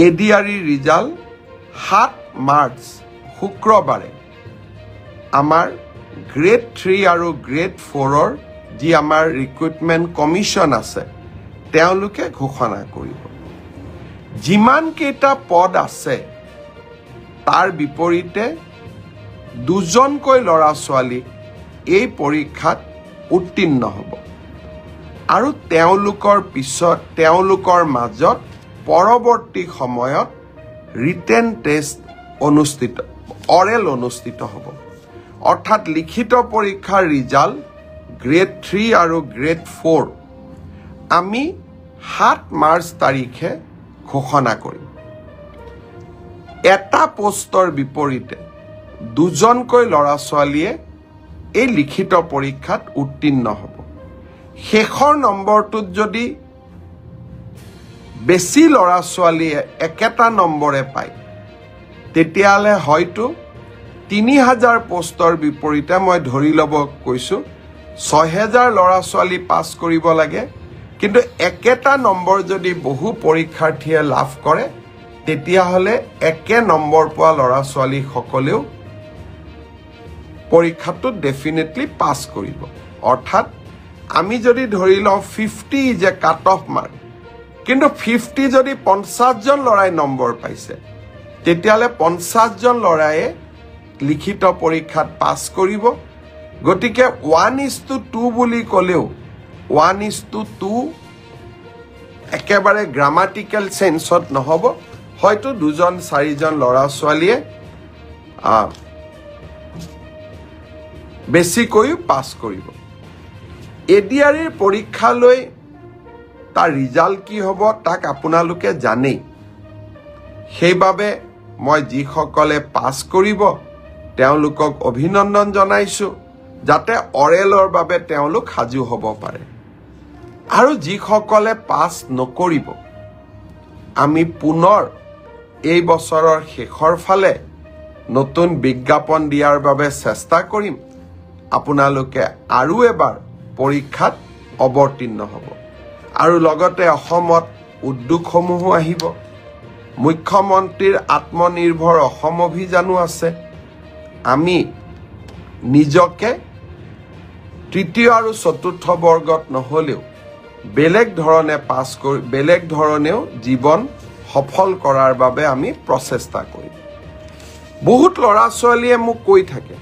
ADRE result 7 March শুক্ৰবাৰে আমাৰ grade 3 আৰু গ্ৰেড 4ৰ যি আমাৰ ৰিক্ৰুটমেণ্ট কমিশ্যন আছে তেওঁলোকে ঘোষণা কৰিব যিমান কেইটা পদ আছে তাৰ বিপৰীতে দুজনকৈ ল'ৰা ছোৱালী এই পৰীক্ষাত উত্তীৰ্ণ হ'ব আৰু তেওঁলোকৰ মাজত পৰৱৰ্তী সময়ত ৰিটেন টেষ্ট অৰেল অনুষ্ঠিত হ'ব অৰ্থাৎ লিখিত পৰীক্ষাৰ ৰিজাল্ট গ্ৰেড 3 আৰু গ্ৰেড 4 আমি 7 মাৰ্চ তাৰিখে ঘোষণা কৰিম এটা পোষ্টৰ বিপৰীতে দুজনকৈ ল'ৰা ছোৱালীয়ে এই লিখিত পৰীক্ষাত উত্তীৰ্ণ হ'ব শেষৰ নম্বৰটোত যদি বেছি ল'ৰা ছোৱালীয়ে একেটা নম্বৰে পায় তেতিয়াহ'লে হয়তো 3000 পোষ্টৰ বিপৰীতে মই ধৰি ল'ব কৈছোঁ 6000 ল'ৰা ছোৱালী পাছ কৰিব লাগে কিন্তু একেটা নম্বৰ যদি বহু পৰীক্ষাৰ্থীয়ে লাভ কৰে তেতিয়াহ'লে একে নম্বৰ পোৱা ল'ৰা ছোৱালীসকলেও পৰীক্ষাটোত ডেফিনেটলি পাছ কৰিব অৰ্থাৎ আমি যদি ধৰি লওঁ 50 is a cut off mark কিন্তু 50 যদি 50 জন ল'ৰাই নম্বৰ পাইছে তেতিয়াহ'লে 50 জন ল'ৰায়ে লিখিত পৰীক্ষাত পাছ কৰিব গতিকে 1:2 বুলি ক'লেও 1:2 একেবাৰে গ্ৰামাটিকেল সেন্সত নহ'ব হয়তো 2-4জন ল'ৰা ছোৱালীয়ে বেছিকৈও পাছ কৰিব এডিআৰইৰ পৰীক্ষালৈ তাৰ ৰিজাল্ট কি হ'ব তাক আপোনালোকে জানেই সেইবাবে মই যিসকলে পাছ কৰিব তেওঁলোকক অভিনন্দন জনাইছোঁ যাতে অৰেলৰ বাবে তেওঁলোক সাজু হ'ব পাৰে আৰু যিসকলে পাছ নকৰিব আমি পুনৰ এই বছৰৰ শেষৰ ফালে নতুন বিজ্ঞাপন দিয়াৰ বাবে চেষ্টা কৰিম আপোনালোকে আৰু এবাৰ পৰীক্ষাত অৱতীৰ্ণ হ'ব আৰু লগতে অসমত উদ্যোগসমূহো আহিব মুখ্যমন্ত্ৰীৰ আত্মনিৰ্ভৰ অসম অভিযানো আছে আমি নিজকে তৃতীয় আৰু চতুৰ্থ বৰ্গত নহলেও বেলেগ ধৰণেও জীৱন সফল কৰাৰ বাবে আমি প্ৰচেষ্টা কৰিম বহুত ল'ৰা ছোৱালীয়ে মোক কৈ থাকে